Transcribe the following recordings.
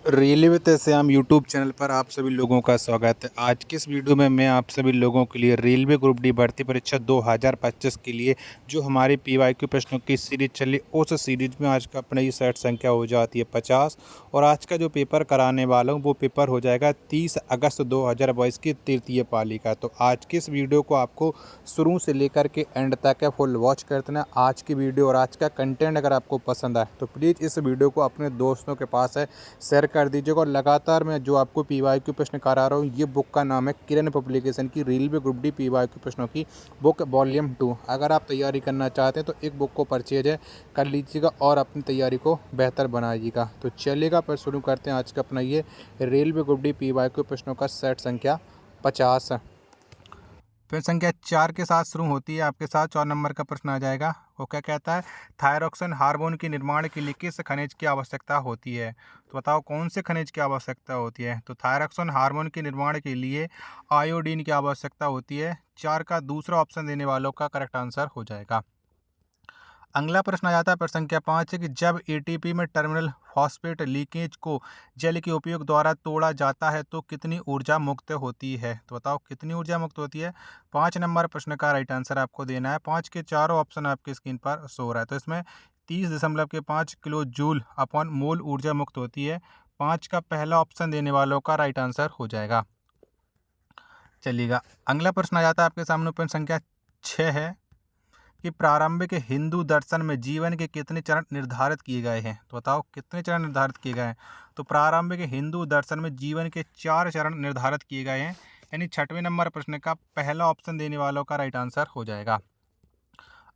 Railway ते Shyam YouTube channel पर आप सभी लोगों का स्वागत है। आज की इस वीडियो में मैं आप सभी लोगों के लिए रेलवे ग्रुप डी भर्ती परीक्षा 2025 के लिए जो हमारी पीवाईक्यू प्रश्नों की सीरीज चली, उस सीरीज में आज का अपना ये सेट संख्या हो जाती है 50। और आज का जो पेपर कराने वाला हूँ वो पेपर हो जाएगा 30 अगस्त 2022 की तृतीय पाली का। तो आज की इस वीडियो को आपको शुरू से लेकर के एंड तक फुल वॉच करते हैं। आज की वीडियो और आज का कंटेंट अगर आपको पसंद आए तो प्लीज़ इस वीडियो को अपने दोस्तों के पास है शेयर कर दीजिएगा। और लगातार मैं जो आपको पीवाईक्यू प्रश्न करा रहा हूँ, ये बुक का नाम है किरण पब्लिकेशन की रेलवे ग्रुप डी पीवाईक्यू प्रश्नों की बुक वॉल्यूम 2। अगर आप तैयारी करना चाहते हैं तो एक बुक को परचेज है कर लीजिएगा और अपनी तैयारी को बेहतर बनाइएगा। तो चलिएगा पर शुरू करते हैं आज का अपना ये रेलवे ग्रुप डी पीवाईक्यू प्रश्नों का सेट संख्या 50। फिर संख्या 4 के साथ शुरू होती है। आपके साथ 4 नंबर का प्रश्न आ जाएगा। वो क्या कहता है, थायरॉक्सिन हार्मोन के निर्माण के लिए किस खनिज की आवश्यकता होती है? तो बताओ कौन से खनिज की आवश्यकता होती है? तो थायरॉक्सिन हार्मोन के निर्माण के लिए आयोडीन की आवश्यकता होती है। 4 का दूसरा ऑप्शन देने वालों का करेक्ट आंसर हो जाएगा। अगला प्रश्न आ जाता है प्रश्न संख्या 5 है कि जब एटीपी में टर्मिनल फॉस्फेट लीकेज को जल के उपयोग द्वारा तोड़ा जाता है तो कितनी ऊर्जा मुक्त होती है? तो बताओ कितनी ऊर्जा मुक्त होती है? 5 नंबर प्रश्न का राइट आंसर आपको देना है। 5 के चारों ऑप्शन आपकी स्क्रीन पर शो हो रहा है। तो इसमें 30.5 किलो जूल अपॉन मोल ऊर्जा मुक्त होती है। 5 का पहला ऑप्शन देने वालों का राइट आंसर हो जाएगा। चलिएगा अगला प्रश्न आ जाता है आपके सामने प्रश्न संख्या 6 है कि प्रारंभिक हिंदू दर्शन में जीवन के कितने चरण निर्धारित किए गए हैं? तो बताओ कितने चरण निर्धारित किए गए हैं? तो प्रारंभिक हिंदू दर्शन में जीवन के 4 चरण निर्धारित किए गए हैं। यानी 6वें नंबर प्रश्न का पहला ऑप्शन देने वालों का राइट आंसर हो जाएगा।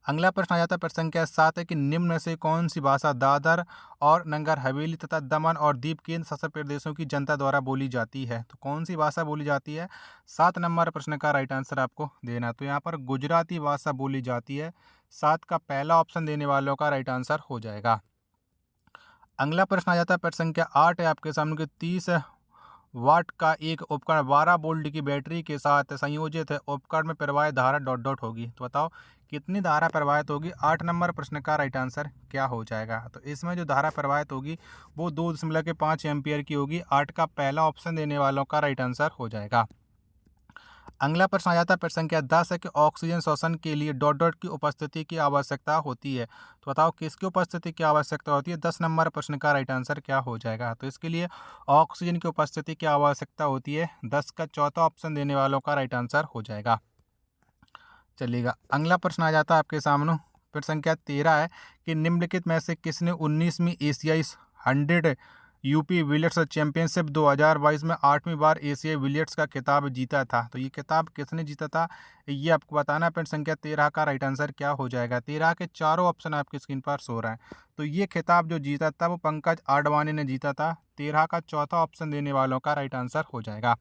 अगला प्रश्न आ जाता है प्रश्न संख्या 7 है कि निम्न में से कौन सी भाषा दादर और नगर हवेली तथा दमन और दीव केंद्र शासित प्रदेशों की जनता द्वारा बोली जाती है? तो कौन सी भाषा बोली जाती है? 7 नंबर प्रश्न का राइट आंसर आपको देना। तो यहाँ पर गुजराती भाषा बोली जाती है। 7 का पहला ऑप्शन देने वालों का राइट आंसर हो जाएगा। अगला प्रश्न आ जाता है प्रश्न संख्या 8 है आपके सामने कि 30 वाट का एक उपकरण 12 वोल्ट की बैटरी के साथ संयोजित है। उपकरण में प्रवाहित धारा डॉट डॉट होगी। तो बताओ कितनी धारा प्रवाहित होगी? 8 नंबर प्रश्न का राइट आंसर क्या हो जाएगा? तो इसमें जो धारा प्रवाहित होगी वो 2.5 एम्पियर की होगी। 8 का पहला ऑप्शन देने वालों का राइट आंसर हो जाएगा। अगला प्रश्न आ जाता है प्रश्न संख्या 10 है कि ऑक्सीजन श्वसन के लिए डॉट डॉट की उपस्थिति की आवश्यकता होती है। तो बताओ किसकी उपस्थिति की आवश्यकता होती है? 10 नंबर प्रश्न का राइट आंसर क्या हो जाएगा? तो इसके लिए ऑक्सीजन की उपस्थिति की आवश्यकता होती है। 10 का चौथा ऑप्शन देने वालों का राइट आंसर हो जाएगा। चलिएगा अगला प्रश्न आ जाता है आपके सामने प्रश्न संख्या 13 है कि निम्नलिखित में से किसने 19वीं एशियाई 100 यूपी बिलियर्ड्स चैंपियनशिप 2022 में 8वीं बार एशियाई बिलियर्ड्स का खिताब जीता था? तो ये खिताब किसने जीता था ये आपको बताना है। प्रश्न संख्या 13 का राइट आंसर क्या हो जाएगा? 13 के चारों ऑप्शन आपकी स्क्रीन पर शो रहा है। तो ये खिताब जो जीता था वो पंकज आडवाणी ने जीता था। 13 का चौथा ऑप्शन देने वालों का राइट आंसर हो जाएगा।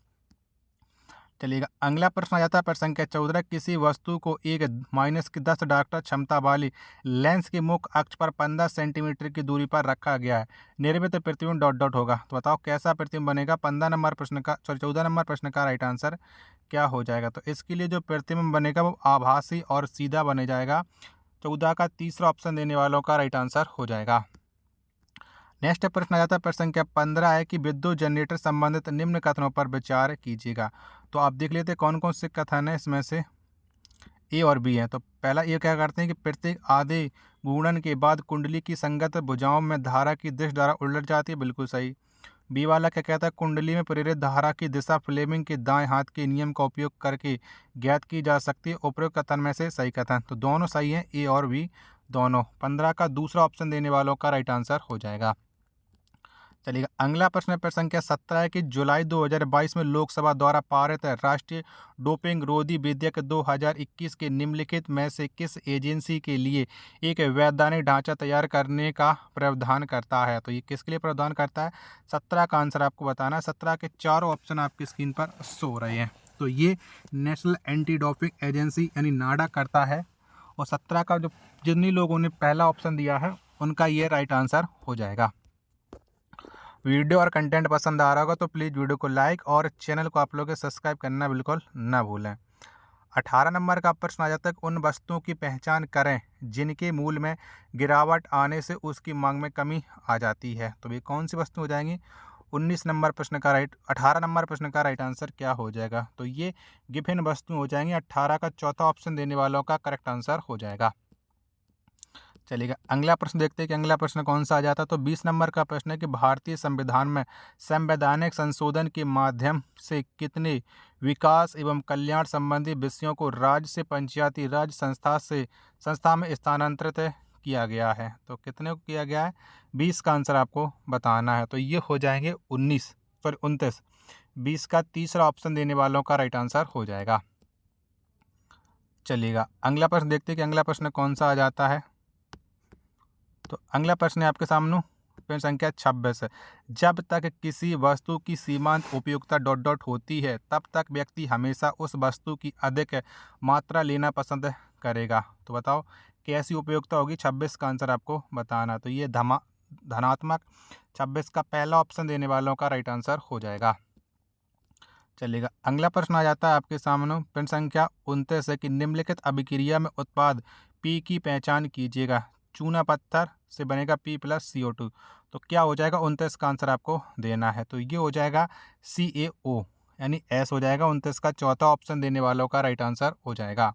चलिएगा अगला प्रश्न आ जाता है प्रश्न संख्या 14 किसी वस्तु को एक -10 डायोप्टर क्षमता वाली लेंस के मुख्य अक्ष पर 15 सेंटीमीटर की दूरी पर रखा गया है। निर्मित प्रतिबिंब डॉट डॉट होगा। तो बताओ कैसा प्रतिबिंब बनेगा? 15 नंबर प्रश्न का 14 नंबर प्रश्न का राइट आंसर क्या हो जाएगा? तो इसके लिए जो प्रतिबिंब बनेगा वो आभासी और सीधा बने जाएगा। 14 का तीसरा ऑप्शन देने वालों का राइट आंसर हो जाएगा। नेक्स्ट प्रश्न आ जाता है प्रश्न संख्या 15 है कि विद्युत जनरेटर संबंधित निम्न कथनों पर विचार कीजिएगा। तो आप देख लेते हैं कौन कौन से कथन है इसमें से ए और बी है। तो पहला ये क्या करते हैं कि प्रत्येक आधे गुणन के बाद कुंडली की संगत भुजाओं में धारा की दिशा द्वारा उलट जाती है, बिल्कुल सही। बी वाला क्या कहता है कुंडली में प्रेरित धारा की दिशा फ्लेमिंग के दाएं हाथ के नियम का उपयोग करके ज्ञात की जा सकती है। उपरोक्त कथन में से सही कथन। तो दोनों सही हैं, ए और बी दोनों। 15 का दूसरा ऑप्शन देने वालों का राइट आंसर हो जाएगा। चलिएगा अगला प्रश्न प्रश्न संख्या 17 है कि जुलाई 2022 में लोकसभा द्वारा पारित राष्ट्रीय डोपिंग रोधी विधेयक 2021 के निम्नलिखित में से किस एजेंसी के लिए एक वैधानिक ढांचा तैयार करने का प्रावधान करता है? तो ये किसके लिए प्रावधान करता है? 17 का आंसर आपको बताना है। 17 के चारों ऑप्शन आपकी स्क्रीन पर शो हो रहे हैं। तो ये नेशनल एंटी डोपिंग एजेंसी यानी नाडा करता है। और 17 का जो जितने लोगों ने पहला ऑप्शन दिया है उनका ये राइट आंसर हो जाएगा। वीडियो और कंटेंट पसंद आ रहा होगा तो प्लीज़ वीडियो को लाइक और चैनल को आप लोग सब्सक्राइब करना बिल्कुल ना भूलें। 18 नंबर का प्रश्न आ जाता है उन वस्तुओं की पहचान करें जिनके मूल्य में गिरावट आने से उसकी मांग में कमी आ जाती है। तो ये कौन सी वस्तु हो जाएंगी? 19 नंबर प्रश्न का 18 नंबर प्रश्न का राइट आंसर क्या हो जाएगा? तो ये गिवन वस्तु हो जाएंगी। 18 का चौथा ऑप्शन देने वालों का करेक्ट आंसर हो जाएगा। चलिएगा अगला प्रश्न देखते हैं कि अगला प्रश्न कौन सा आ जाता है। तो 20 नंबर का प्रश्न है कि भारतीय संविधान में संवैधानिक संशोधन के माध्यम से कितने विकास एवं कल्याण संबंधी विषयों को राज्य से पंचायती राज संस्था में स्थानांतरित किया गया है? तो कितने को किया गया है? 20 का आंसर आपको बताना है। तो ये हो जाएंगे 29। 20 का तीसरा ऑप्शन देने वालों का राइट आंसर हो जाएगा। चलिएगा अगला प्रश्न देखते हैं कि अगला प्रश्न कौन सा आ जाता है। तो अगला प्रश्न है आपके सामने प्रश्न संख्या 26 है। जब तक किसी वस्तु की सीमांत उपयोगिता डॉट डॉट होती है तब तक व्यक्ति हमेशा उस वस्तु की अधिक मात्रा लेना पसंद करेगा। तो बताओ कैसी उपयोगिता होगी? 26 का आंसर आपको बताना। तो ये धनात्मक। 26 का पहला ऑप्शन देने वालों का राइट आंसर हो जाएगा। चलिएगा अगला प्रश्न आ जाता है आपके सामने प्रश्न संख्या 29 है कि निम्नलिखित अभिक्रिया में उत्पाद पी की पहचान कीजिएगा। चूना पत्थर से बनेगा P+CO2। तो क्या हो जाएगा? 29 का आंसर आपको देना है। तो ये हो जाएगा CaO यानी S हो जाएगा। 29 का चौथा ऑप्शन देने वालों का राइट आंसर हो जाएगा।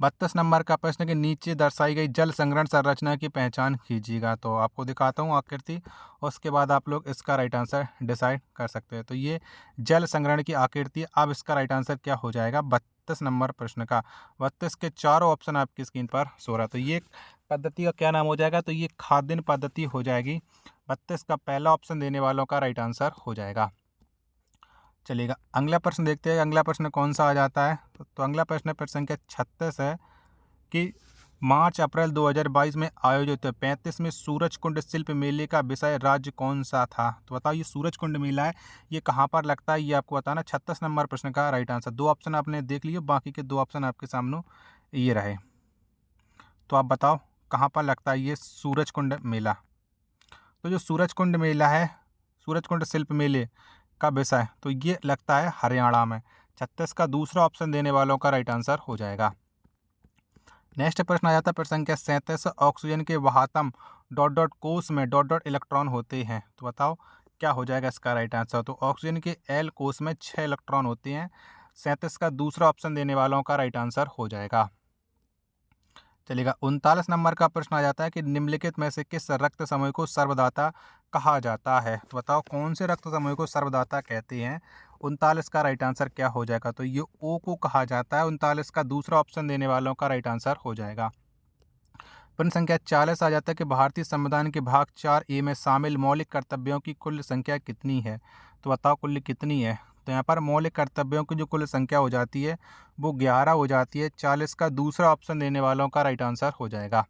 32 नंबर का प्रश्न के नीचे दर्शाई गई जल संग्रहण संरचना की पहचान कीजिएगा। तो आपको दिखाता हूँ आकृति, उसके बाद आप लोग इसका राइट आंसर डिसाइड कर सकते हैं। तो ये जल संग्रहण की आकृति। अब इसका राइट आंसर क्या हो जाएगा? 32 नंबर प्रश्न का 32 के चारों ऑप्शन आपकी स्क्रीन पर सो रहा है। तो ये पद्धति का क्या नाम हो जाएगा? तो ये खाद्यान्न पद्धति हो जाएगी। 32 का पहला ऑप्शन देने वालों का राइट आंसर हो जाएगा। चलिएगा अगला प्रश्न देखते हैं। अगला प्रश्न कौन सा आ जाता है। तो अगला प्रश्न प्रश्न संख्या 36 है कि मार्च अप्रैल 2022 में आयोजित 35वें सूरजकुंड शिल्प मेले का विषय राज्य कौन सा था? तो बताओ ये सूरजकुंड मेला है, ये कहाँ पर लगता है, ये आपको बताना। 36 नंबर प्रश्न का राइट आंसर। दो ऑप्शन आपने देख लिए, बाकी के दो ऑप्शन आपके सामने ये रहे। तो आप बताओ कहाँ पर लगता है ये सूरजकुंड मेला? तो जो सूरजकुंड मेला है, सूरजकुंड शिल्प मेले का विषय, तो ये लगता है हरियाणा में। 36 का दूसरा ऑप्शन देने वालों का राइट आंसर हो जाएगा। नेक्स्ट प्रश्न आ जाता है प्रश्न संख्या 37। ऑक्सीजन के वाहतम डॉट डॉट कोष में डॉट डॉट इलेक्ट्रॉन होते हैं। तो बताओ क्या हो जाएगा इसका राइट आंसर? तो ऑक्सीजन के एल कोष में 6 इलेक्ट्रॉन होते हैं। 37 का दूसरा ऑप्शन देने वालों का राइट आंसर हो जाएगा। चलिएगा 39 नंबर का प्रश्न आ जाता है कि निम्नलिखित में से किस रक्त समूह को सर्वदाता कहा जाता है? तो बताओ कौन से रक्त समूह को सर्वदाता कहते हैं? 39 का राइट आंसर क्या हो जाएगा? तो ये ओ को कहा जाता है। 39 का दूसरा ऑप्शन देने वालों का राइट आंसर हो जाएगा। प्रश्न संख्या 40 आ जाता है कि भारतीय संविधान के भाग 4A में शामिल मौलिक कर्तव्यों की कुल संख्या कितनी है? तो बताओ कुल कितनी है? तो यहाँ पर मौलिक कर्तव्यों की जो कुल संख्या हो जाती है वो 11 हो जाती है। 40 का दूसरा ऑप्शन देने वालों का राइट आंसर हो जाएगा।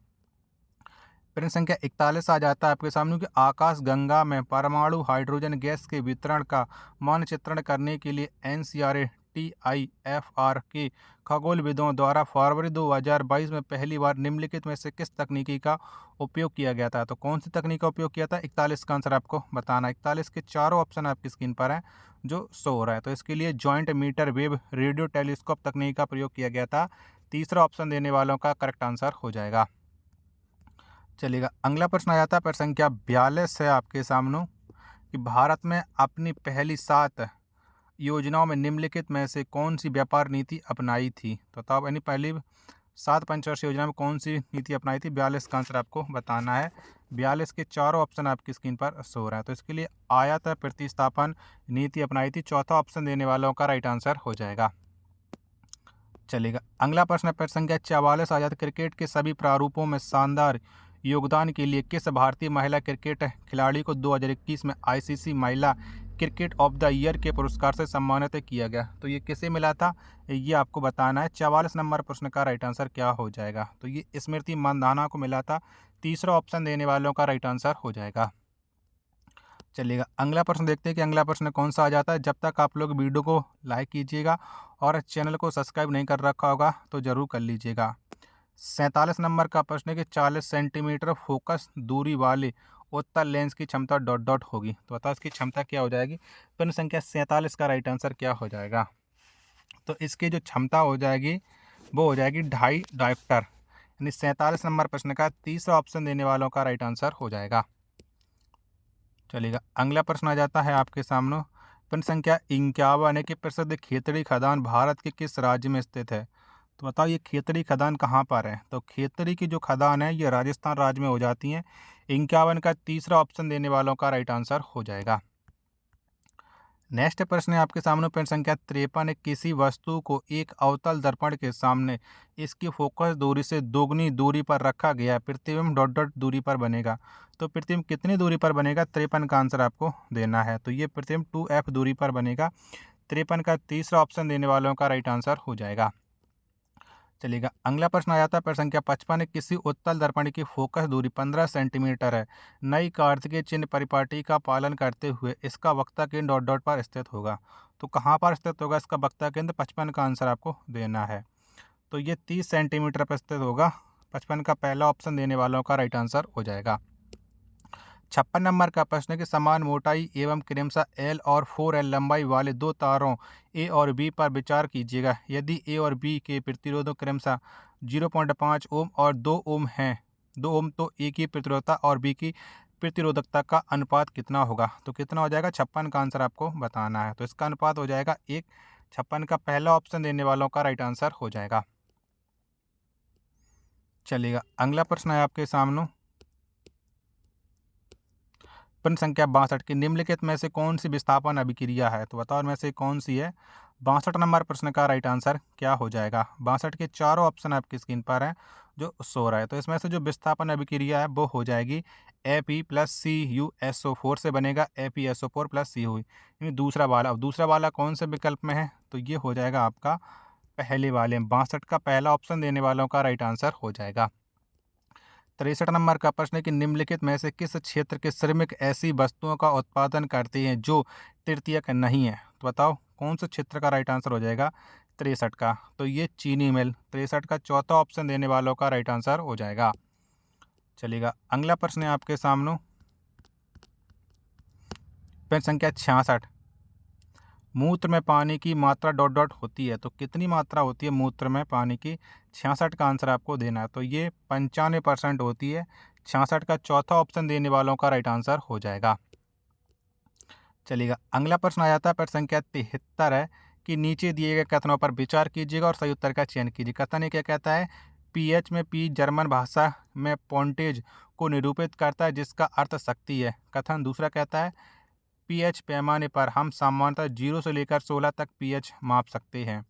प्रश्न संख्या 41 आ जाता है आपके सामने कि आकाश गंगा में परमाणु हाइड्रोजन गैस के वितरण का मानचित्रण करने के लिए NCERT-IFR के खगोलविदों द्वारा फरवरी 2022 में पहली बार निम्नलिखित में से किस तकनीकी का उपयोग किया गया था? तो कौन सी तकनीक का उपयोग किया था? 41 का आंसर आपको बताना। 41 के चारों ऑप्शन आपकी स्क्रीन पर हैं जो शो हो रहा है। तो इसके लिए joint metre wave radio telescope तकनीक का प्रयोग किया गया था। तीसरा ऑप्शन देने वालों का करेक्ट आंसर हो जाएगा। चलिएगा अगला प्रश्न आ जाता है प्रश्न संख्या 42 है आपके सामने कि भारत में अपनी पहली 7 योजनाओं में निम्नलिखित में से कौन सी व्यापार नीति अपनाई थी? तो बताओ यानी पहली 7 पंचवर्षीय योजना में कौन सी नीति अपनाई थी? 42 का आंसर आपको बताना है। 42 के चारों ऑप्शन आपकी स्क्रीन पर शो रहा है। तो इसके लिए आयात प्रतिस्थापन नीति अपनाई थी। चौथा ऑप्शन देने वालों का राइट आंसर हो जाएगा। चलेगा अगला प्रश्न प्रश्न संख्या 44 आ जाता है क्रिकेट के सभी प्रारूपों में शानदार योगदान के लिए किस भारतीय महिला क्रिकेट खिलाड़ी को 2021 में ICC महिला क्रिकेट ऑफ द ईयर के पुरस्कार से सम्मानित किया गया? तो ये किसे मिला था ये आपको बताना है। 44 नंबर प्रश्न का राइट आंसर क्या हो जाएगा? तो ये स्मृति मंदाना को मिला था। तीसरा ऑप्शन देने वालों का राइट आंसर हो जाएगा। चलिएगा अगला प्रश्न देखते हैं कि अगला प्रश्न कौन सा आ जाता है। जब तक आप लोग वीडियो को लाइक कीजिएगा और चैनल को सब्सक्राइब नहीं कर रखा होगा तो ज़रूर कर लीजिएगा। 47 नंबर का प्रश्न है कि 40 सेंटीमीटर फोकस दूरी वाले उत्तल लेंस की क्षमता डॉट डॉट होगी। तो बताओ इसकी क्षमता क्या हो जाएगी? प्रश्न संख्या 47 का राइट आंसर क्या हो जाएगा? तो इसकी जो क्षमता हो जाएगी वो हो जाएगी 2.5 डायोप्टर। यानी 47 नंबर प्रश्न का तीसरा ऑप्शन देने वालों का राइट आंसर हो जाएगा। चलिएगा, अगला प्रश्न आ जाता है आपके सामने। प्रश्न संख्या 51 है कि प्रसिद्ध खेतड़ी खदान भारत के किस राज्य में स्थित है? तो बताओ ये खेतड़ी खदान कहाँ पर है? तो खेतड़ी की जो खदान है ये राजस्थान राज्य में हो जाती हैं। 51 का तीसरा ऑप्शन देने वालों का राइट आंसर हो जाएगा। नेक्स्ट प्रश्न है आपके सामने। प्रश्न संख्या 53 है, किसी वस्तु को एक अवतल दर्पण के सामने इसकी फोकस दूरी से दोगुनी दूरी पर रखा गया, प्रतिबिंब डॉट डॉट दूरी पर बनेगा। तो प्रतिबिंब कितनी दूरी पर बनेगा? 53 का आंसर आपको देना है। तो ये प्रतिबिंब 2f दूरी पर बनेगा। 53 का तीसरा ऑप्शन देने वालों का राइट आंसर हो जाएगा। चलिएगा, अगला प्रश्न आ जाता है। प्रश्न संख्या 55 है, किसी उत्तल दर्पण की फोकस दूरी 15 सेंटीमीटर है, नई कार्तिकेय चिन्ह परिपाटी का पालन करते हुए इसका वक्ता केंद्र डॉट डॉट पर स्थित होगा। तो कहाँ पर स्थित होगा इसका वक्ता केंद्र? 55 का आंसर आपको देना है। तो ये 30 सेंटीमीटर पर स्थित होगा। 55 का पहला ऑप्शन देने वालों का राइट आंसर हो जाएगा। 56 नंबर का प्रश्न है कि समान मोटाई एवं क्रमशः L और 4L लंबाई वाले दो तारों A और B पर विचार कीजिएगा। यदि A और B के प्रतिरोधक क्रमशः 0.5 ओम और 2 ओम हैं, 2 ओम, तो A की प्रतिरोधकता और B की प्रतिरोधकता का अनुपात कितना होगा? तो कितना हो जाएगा? 56 का आंसर आपको बताना है। तो इसका अनुपात हो जाएगा 1। 56 का पहला ऑप्शन देने वालों का राइट आंसर हो जाएगा। चलिएगा, अगला प्रश्न है आपके सामने। प्रश्न संख्या 62 की निम्नलिखित में से कौन सी विस्थापन अभिक्रिया है? तो बताओ इनमें से कौन सी है? 62 नंबर प्रश्न का राइट आंसर क्या हो जाएगा? 62 के चारों ऑप्शन आपकी स्क्रीन पर हैं जो शो रहा है। तो इसमें से जो विस्थापन अभिक्रिया है वो हो जाएगी Fe प्लस CuSO4 से बनेगा FeSO4 प्लस CuO। यानी दूसरा वाला। अब दूसरा वाला कौन से विकल्प में है? तो ये हो जाएगा आपका पहले वाले। 62 का पहला ऑप्शन देने वालों का राइट आंसर हो जाएगा। 63 नंबर का प्रश्न है कि निम्नलिखित में से किस क्षेत्र के श्रमिक ऐसी वस्तुओं का उत्पादन करते हैं जो तृतीयक नहीं है? तो बताओ कौन से क्षेत्र का राइट आंसर हो जाएगा 63 का? तो ये चीनी मिल। 63 का चौथा ऑप्शन देने वालों का राइट आंसर हो जाएगा। चलिएगा, अगला प्रश्न है आपके सामने। प्रश्न संख्या 66, मूत्र में पानी की मात्रा डॉट डॉट होती है। तो कितनी मात्रा होती है मूत्र में पानी की? 66 का आंसर आपको देना है। तो ये 95% होती है। 66 का चौथा ऑप्शन देने वालों का राइट आंसर हो जाएगा। चलिएगा, अगला प्रश्न आ जाता है। प्रश्न संख्या 73 है कि नीचे दिए गए कथनों पर विचार कीजिएगा और सही उत्तर का चयन कीजिए। कथन ये क्या कहता है? पीएच में पी जर्मन भाषा में पॉन्टेज को निरूपित करता है जिसका अर्थ शक्ति है। कथन दूसरा कहता है पीएच पैमाने पर हम सामान्यतः 0 से लेकर 16 तक पीएच माप सकते हैं।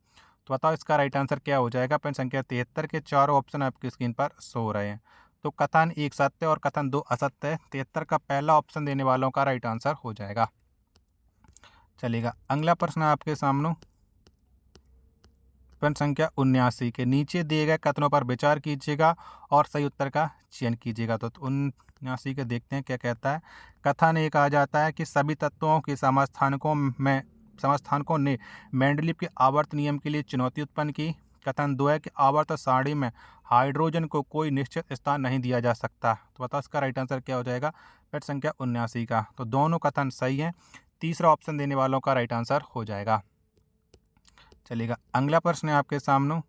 तो बताओ इसका राइट आंसर क्या हो जाएगा? प्रश्न संख्या 73 के चारों ऑप्शन आपकी स्क्रीन पर शो हो रहे हैं। तो कथन 1 सत्य और कथन 2 असत्य है। 73 का पहला ऑप्शन देने वालों का राइट आंसर हो जाएगा। चलिएगा, अगला प्रश्न आपके सामने। प्रश्न संख्या 79 के नीचे दिए गए कथनों पर विचार कीजिएगा और सही उत्तर का चयन कीजिएगा। तो 79 के देखते हैं क्या कहता है। कथन एक आ जाता है कि सभी तत्वों के समस्थानिकों ने मेंडलीव के आवर्त नियम के लिए चुनौती उत्पन्न की। कथन 2 है कि आवर्त सारणी में हाइड्रोजन को कोई निश्चित स्थान नहीं दिया जा सकता। तो बताओ इसका राइट आंसर क्या हो जाएगा? प्रश्न संख्या 79 का। तो दोनों कथन सही हैं। तीसरा ऑप्शन देने वालों का राइट आंसर हो जाएगा। चलिएगा, अगला प्रश्न है आपके सामने।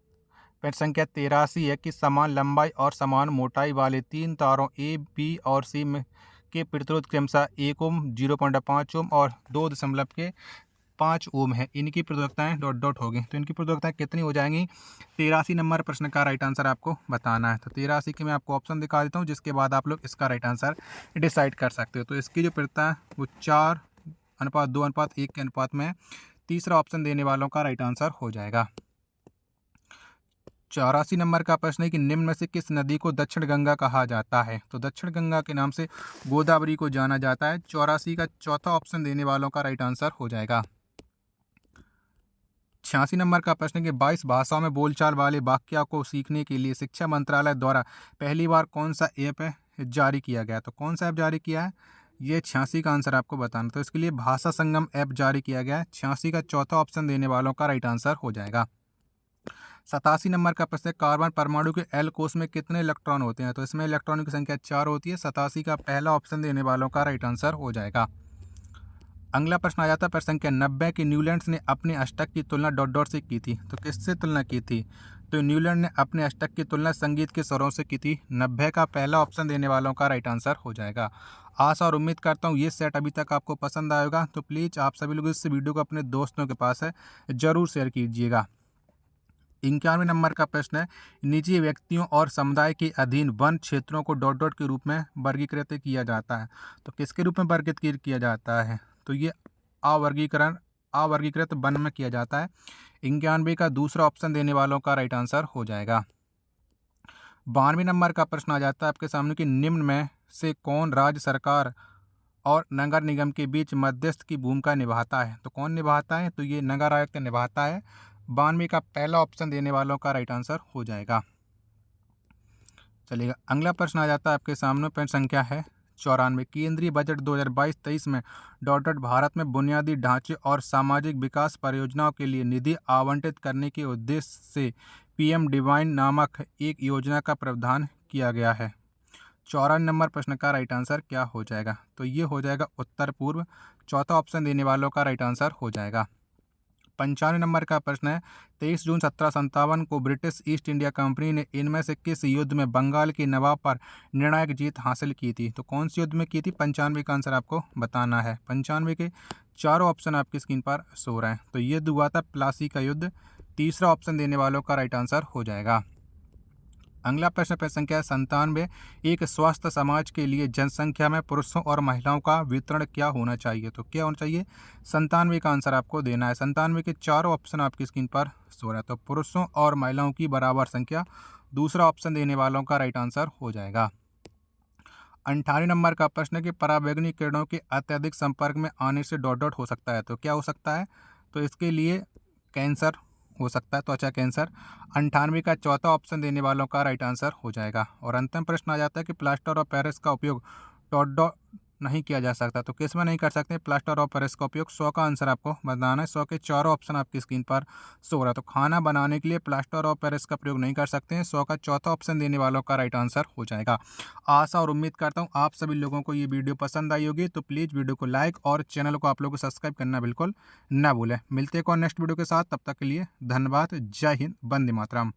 प्रश्न संख्या 83 है कि समान लंबाई और समान मोटाई वाले 3 तारों ए, बी और सी में के प्रतिरोध क्रमशः 1 ओम, 0.5 ओम और 2.5 ओम है। इनकी प्रतिरोधकताएं डॉट डॉट होगी। तो इनकी प्रतिरोधकताएं कितनी हो जाएंगी? 83 नंबर प्रश्न का राइट आंसर आपको बताना है। तो 83 के मैं आपको ऑप्शन दिखा देता हूँ जिसके बाद आप लोग इसका राइट आंसर डिसाइड कर सकते हो। तो इसकी जो प्रतिरोधकता है वो 4:2:1 के अनुपात में है। तीसरा ऑप्शन देने वालों का राइट आंसर हो जाएगा। 84 नंबर का प्रश्न है कि निम्न में से किस नदी को दक्षिण गंगा कहा जाता है? तो दक्षिण गंगा के नाम से गोदावरी को जाना जाता है। 84 का चौथा ऑप्शन देने वालों का राइट आंसर हो जाएगा। 86 नंबर का प्रश्न है कि 22 भाषाओं में बोलचाल वाले वाक्य को सीखने के लिए शिक्षा मंत्रालय द्वारा पहली बार कौन सा ऐप जारी किया गया? तो कौन सा ऐप जारी किया है? ये 86 का आंसर आपको बताना। तो इसके लिए भाषा संगम ऐप जारी किया गया है। 86 का चौथा ऑप्शन देने वालों का राइट आंसर हो जाएगा। 87 नंबर का प्रश्न है कार्बन परमाणु के एल कोष में कितने इलेक्ट्रॉन होते हैं? तो इसमें इलेक्ट्रॉनों की संख्या 4 होती है। 87 का पहला ऑप्शन देने वालों का राइट आंसर हो जाएगा। अगला प्रश्न आ जाता है प्रश्न संख्या 90 की न्यूलैंड्स ने अपने अष्टक की तुलना डॉट डॉट से की थी। तो किससे तुलना की थी? तो न्यूलैंड ने अपने अष्टक की तुलना संगीत के स्वरों से की थी। 90 का पहला ऑप्शन देने वालों का राइट आंसर हो जाएगा। आशा और उम्मीद करता हूँ ये सेट अभी तक आपको पसंद आएगा, तो प्लीज़ आप सभी लोग इस वीडियो को अपने दोस्तों के पास है ज़रूर शेयर कीजिएगा। 91 नंबर का प्रश्न है, निजी व्यक्तियों और समुदाय के अधीन वन क्षेत्रों को डॉट डॉट के रूप में वर्गीकृत किया जाता है। तो किसके रूप में वर्गीकृत किया जाता है? तो ये अवर्गीकृत वन में किया जाता है। 91 का दूसरा ऑप्शन देने वालों का राइट आंसर हो जाएगा। 92 नंबर का प्रश्न आ जाता है आपके सामने कि निम्न में से कौन राज्य सरकार और नगर निगम के बीच मध्यस्थ की भूमिका निभाता है? तो कौन निभाता है? तो ये नगर आयुक्त निभाता है। 92 का पहला ऑप्शन देने वालों का राइट आंसर हो जाएगा। चलिएगा, अगला प्रश्न आ जाता है आपके सामने, प्रश्न संख्या है 94। केंद्रीय बजट 2022-23 में डॉट डॉट भारत में बुनियादी ढांचे और सामाजिक विकास परियोजनाओं के लिए निधि आवंटित करने के उद्देश्य से पीएम डिवाइन नामक एक योजना का प्रावधान किया गया है। 94 नंबर प्रश्न का राइट आंसर क्या हो जाएगा? तो ये हो जाएगा उत्तर पूर्व। चौथा ऑप्शन देने वालों का राइट आंसर हो जाएगा। 95 नंबर का प्रश्न है, 23 जून 1757 को ब्रिटिश ईस्ट इंडिया कंपनी ने इनमें से किस युद्ध में बंगाल के नवाब पर निर्णायक जीत हासिल की थी? तो कौन सी युद्ध में की थी? 95 का आंसर आपको बताना है। 95 के चारों ऑप्शन आपकी स्क्रीन पर शो रहे हैं। तो ये युद्ध हुआ था प्लासी का युद्ध। तीसरा ऑप्शन देने वालों का राइट आंसर हो जाएगा। अगला प्रश्न प्रश्न संख्या 97। एक स्वस्थ समाज के लिए जनसंख्या में पुरुषों और महिलाओं का वितरण क्या होना चाहिए? तो क्या होना चाहिए? 97 का आंसर आपको देना है। 97 के चारों ऑप्शन आपकी स्क्रीन पर शो रहा है। तो पुरुषों और महिलाओं की बराबर संख्या, दूसरा ऑप्शन देने वालों का राइट आंसर हो जाएगा। 98 नंबर का प्रश्न है कि पराबैंगनी किरणों के अत्यधिक संपर्क में आने से डॉट डॉट हो सकता है। तो क्या हो सकता है? तो इसके लिए कैंसर हो सकता है, त्वचा कैंसर। 98 का चौथा ऑप्शन देने वालों का राइट आंसर हो जाएगा। और अंतिम प्रश्न आ जाता है कि प्लास्टर ऑफ पेरिस का उपयोग डॉट डॉट नहीं किया जा सकता। तो किस में नहीं कर सकते प्लास्टर ऑफ पेरिस का उपयोग? 100 का आंसर आपको बताना है। 100 के चारों ऑप्शन आपकी स्क्रीन पर शो रहा है। तो खाना बनाने के लिए प्लास्टर ऑफ पेरिस का प्रयोग नहीं कर सकते हैं। 100 का चौथा ऑप्शन देने वालों का राइट आंसर हो जाएगा। आशा और उम्मीद करता हूँ आप सभी लोगों को ये वीडियो पसंद आई होगी। तो प्लीज़ वीडियो को लाइक और चैनल को आप लोगों को सब्सक्राइब करना बिल्कुल ना भूलें। मिलते हैं नेक्स्ट वीडियो के साथ, तब तक के लिए धन्यवाद। जय हिंद, वंदे मातरम।